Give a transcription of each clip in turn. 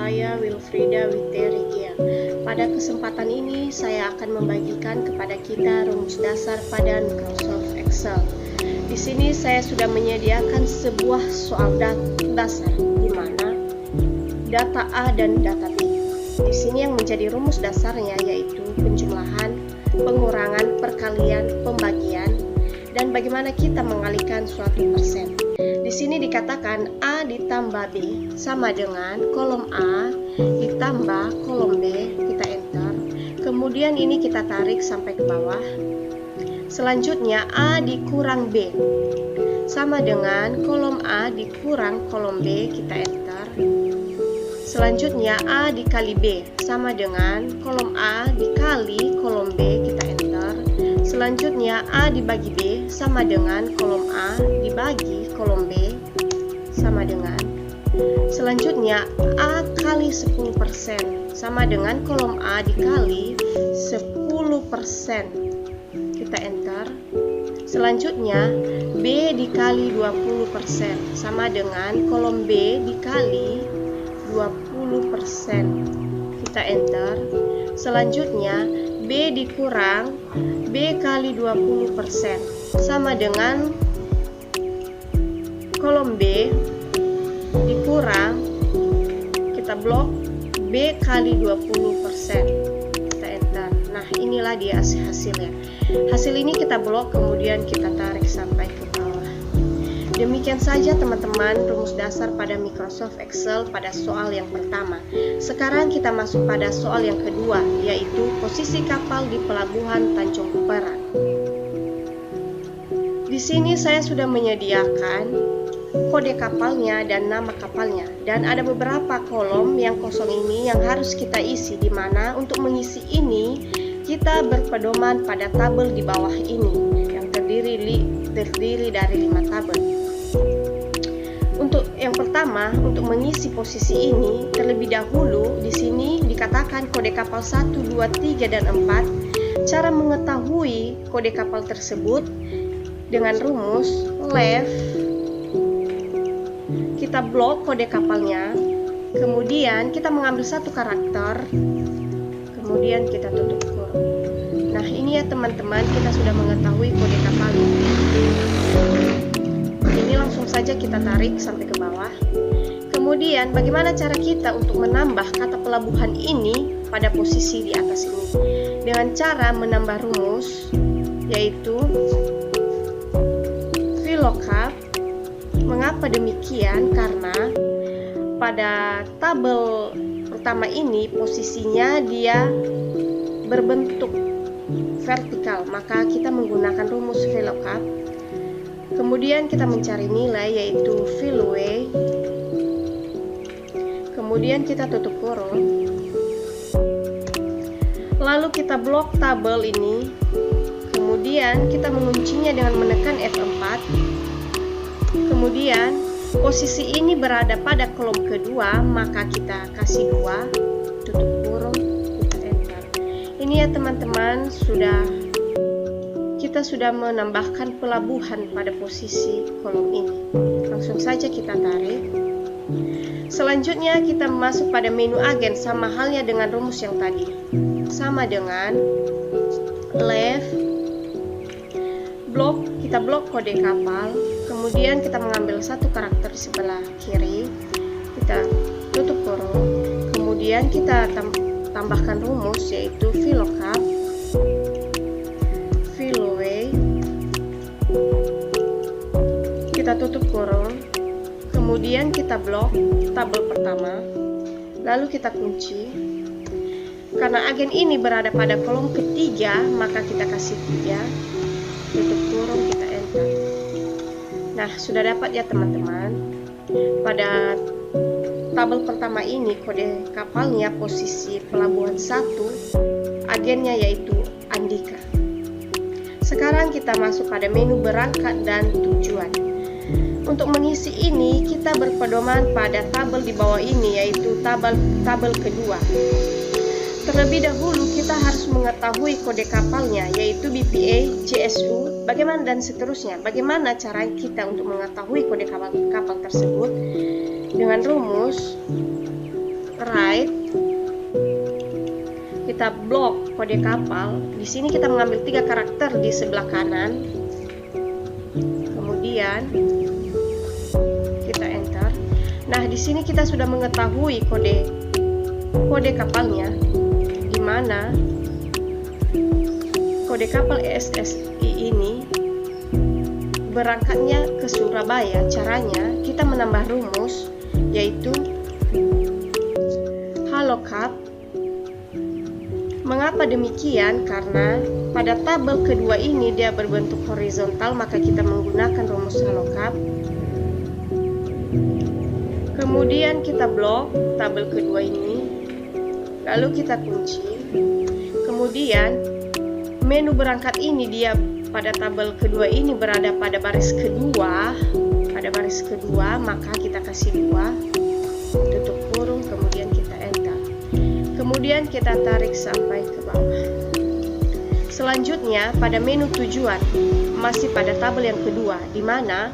saya Wilfrida Witeregia. Pada kesempatan ini saya akan membagikan kepada kita rumus dasar pada Microsoft Excel. Di sini saya sudah menyediakan sebuah soal dasar di mana data A dan data B. Di sini yang menjadi rumus dasarnya yaitu penjumlahan, pengurangan, perkalian, pembagian, dan bagaimana kita mengalihkan suatu persen. Di sini dikatakan A ditambah B sama dengan kolom A ditambah kolom B, kita enter. Kemudian ini kita tarik sampai ke bawah. Selanjutnya A dikurang B sama dengan kolom A dikurang kolom B, kita enter. Selanjutnya A dikali B sama dengan kolom A dikali kolom B, kita enter. Selanjutnya A dibagi B sama dengan kolom A dibagi kolom B sama dengan. Selanjutnya A kali 10% sama dengan kolom A dikali 10%, kita enter. Selanjutnya B dikali 20% sama dengan kolom B dikali 20%, kita enter. Selanjutnya B dikurang B kali 20% sama dengan kolom B dikurang, kita blok B kali 20%, kita enter. Nah, inilah dia hasilnya. Hasil ini kita blok, kemudian kita tarik sampai ke bawah. Demikian saja teman-teman rumus dasar pada Microsoft Excel pada soal yang pertama. Sekarang kita masuk pada soal yang kedua, yaitu posisi kapal di pelabuhan Tanjung Perak. Di sini saya sudah menyediakan kode kapalnya dan nama kapalnya, dan ada beberapa kolom yang kosong ini yang harus kita isi, di mana untuk mengisi ini kita berpedoman pada tabel di bawah ini yang terdiri dari 5 tabel. Untuk yang pertama, untuk mengisi posisi ini terlebih dahulu di sini dikatakan kode kapal 1, 2, 3 dan 4. Cara mengetahui kode kapal tersebut dengan rumus left, kita blok kode kapalnya, kemudian kita mengambil satu karakter, kemudian kita tutup kurung. Nah, ini ya teman-teman, kita sudah mengetahui kode kapalnya. Ini langsung saja kita tarik sampai ke bawah. Kemudian bagaimana cara kita untuk menambah kata pelabuhan ini pada posisi di atas ini? Dengan cara menambah rumus, yaitu VLOOKUP. Mengapa demikian? Karena pada tabel pertama ini posisinya dia berbentuk vertikal, maka kita menggunakan rumus VLOOKUP. Kemudian kita mencari nilai yaitu VLOOY. Kemudian kita tutup kurung. Lalu kita blok tabel ini. Kemudian kita menguncinya dengan menekan F4. Kemudian posisi ini berada pada kolom kedua, maka kita kasih 2, tutup kurung, kita enter. Ini ya teman-teman, kita sudah menambahkan pelabuhan pada posisi kolom ini. Langsung saja kita tarik. Selanjutnya kita masuk pada menu agen, sama halnya dengan rumus yang tadi, sama dengan left, blok, kita blok kode kapal. Kemudian kita mengambil satu karakter di sebelah kiri, kita tutup kurung, kemudian kita tambahkan rumus yaitu VLOOKUP, VLOOY, kita tutup kurung, kemudian kita blok tabel pertama, lalu kita kunci. Karena agen ini berada pada kolom ketiga, maka kita kasih 3, tutup kurung, kita enter. Nah, sudah dapat ya teman-teman. Pada tabel pertama ini kode kapalnya posisi pelabuhan 1, agennya yaitu Andika. Sekarang kita masuk pada menu berangkat dan tujuan. Untuk mengisi ini kita berpedoman pada tabel di bawah ini yaitu tabel kedua. Terlebih dahulu kita harus mengetahui kode kapalnya yaitu BPA, JSU, bagaimana dan seterusnya. Bagaimana cara kita untuk mengetahui kode kapal tersebut? Dengan rumus right, kita blok kode kapal. Di sini kita mengambil 3 karakter di sebelah kanan. Kemudian kita enter. Nah, di sini kita sudah mengetahui kode kapalnya, di mana kode kapal ESSI ini berangkatnya ke Surabaya. Caranya kita menambah rumus, yaitu Halo Cap. Mengapa demikian? Karena pada tabel kedua ini dia berbentuk horizontal, maka kita menggunakan rumus Halo Cap. Kemudian kita blok tabel kedua ini, lalu kita kunci. Kemudian menu berangkat ini dia pada tabel kedua ini berada pada baris kedua. Pada baris kedua, maka kita kasih 2, tutup kurung, kemudian kita enter. Kemudian kita tarik sampai ke bawah. Selanjutnya pada menu tujuan, masih pada tabel yang kedua, di mana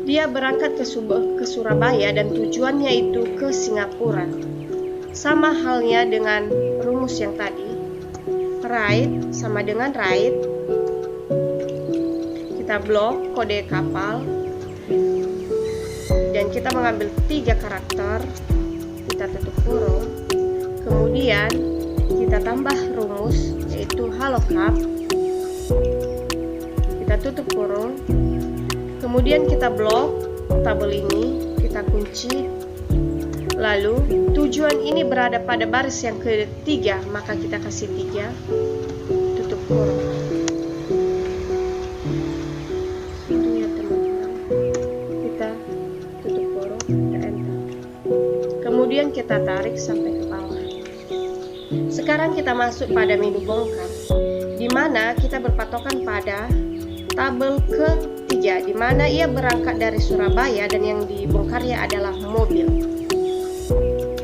dia berangkat ke Surabaya dan tujuannya itu ke Singapura. Sama halnya dengan rumus yang tadi. Right sama dengan right. Kita blok kode kapal dan kita mengambil 3 karakter. Kita tutup kurung. Kemudian kita tambah rumus, yaitu Halo Cap. Kita tutup kurung. Kemudian kita blok tabel ini, kita kunci. Lalu tujuan ini berada pada baris yang ketiga, maka kita kasih 3, tutup kurung. Itu ya teman-teman. Kita tutup kurung, kita enter. Kemudian kita tarik sampai ke bawah. Sekarang kita masuk pada menu bongkar, di mana kita berpatokan pada tabel ketiga, di mana ia berangkat dari Surabaya dan yang dibongkarnya adalah mobil.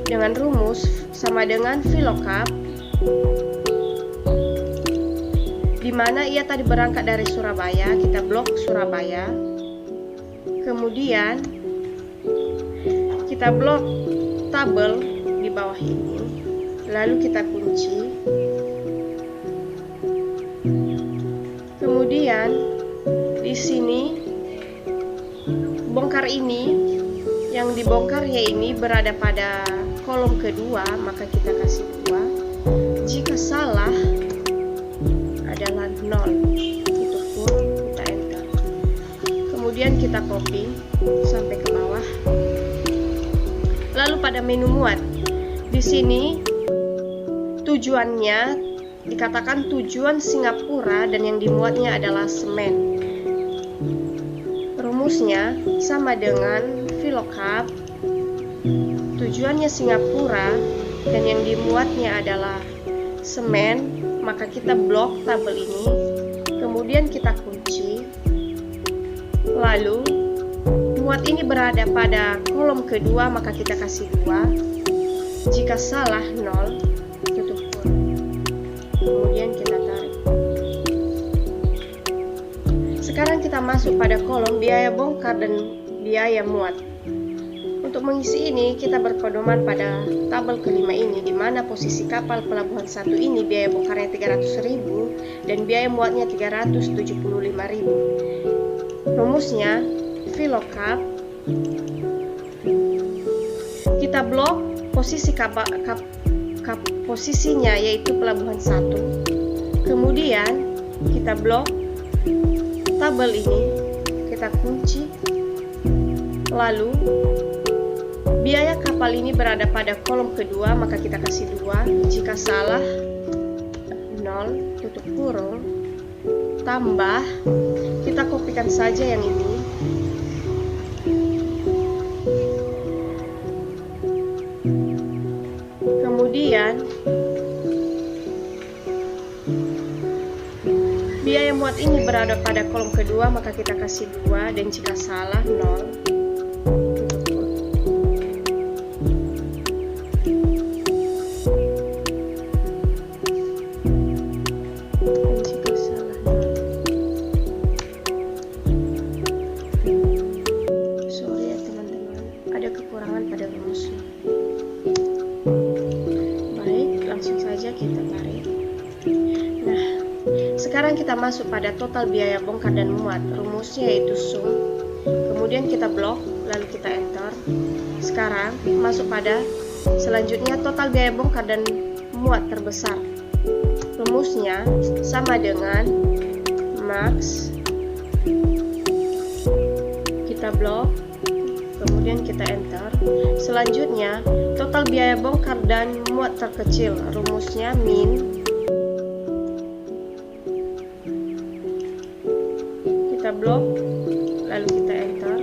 Dengan rumus sama dengan VLOOKUP, di mana ia tadi berangkat dari Surabaya, kita blok Surabaya. Kemudian kita blok tabel di bawah ini, lalu kita kunci. Kemudian di sini bongkar ini, yang dibongkarnya ini berada pada kolom kedua, maka kita kasih 2. Jika salah adalah 0, tutup kurung, kita enter. Kemudian kita copy sampai ke bawah. Lalu pada menu muat, di sini tujuannya dikatakan tujuan Singapura dan yang dimuatnya adalah semen. Rumusnya sama dengan VLOOKUP. Tujuannya Singapura dan yang dimuatnya adalah semen, maka kita blok tabel ini. Kemudian kita kunci. Lalu muat ini berada pada kolom kedua, maka kita kasih 2. Jika salah 0, tutup kurung. Kemudian kita tarik. Sekarang kita masuk pada kolom biaya bongkar dan biaya muat. Untuk mengisi ini kita berpedoman pada tabel kelima ini, di mana posisi kapal pelabuhan 1 ini biaya bongkarnya 300.000 dan biaya muatnya 375.000. Rumusnya VLOOKUP. Kita blok posisi posisinya, yaitu pelabuhan 1. Kemudian kita blok tabel ini, kita kunci. Lalu biaya kapal ini berada pada kolom kedua, maka kita kasih 2. Jika salah 0, tutup kurung, tambah, kita kopikan saja yang ini. Kemudian biaya muat ini berada pada kolom kedua, maka kita kasih 2, dan jika salah 0. Sorry ya teman-teman, ada kekurangan pada rumusnya. langsung saja kita tarik. Nah, sekarang kita masuk pada total biaya bongkar dan muat. Rumusnya yaitu sum. Kemudian kita blok, lalu kita enter. Sekarang masuk pada selanjutnya total biaya bongkar dan muat terbesar. Rumusnya sama dengan max. Kita blok, kemudian kita enter. Selanjutnya total biaya bongkar dan muat terkecil. Rumusnya min. Kita blok, lalu kita enter.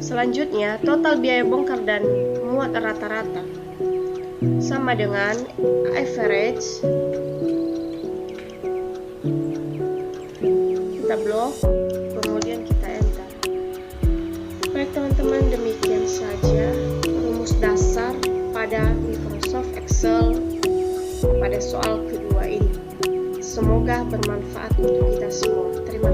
Selanjutnya total biaya bongkar dan muat rata-rata sama dengan average. Kita blok, kemudian kita enter. Baik teman-teman, demikian saja rumus dasar pada Microsoft Excel pada soal kedua ini. Semoga bermanfaat untuk kita semua. Terima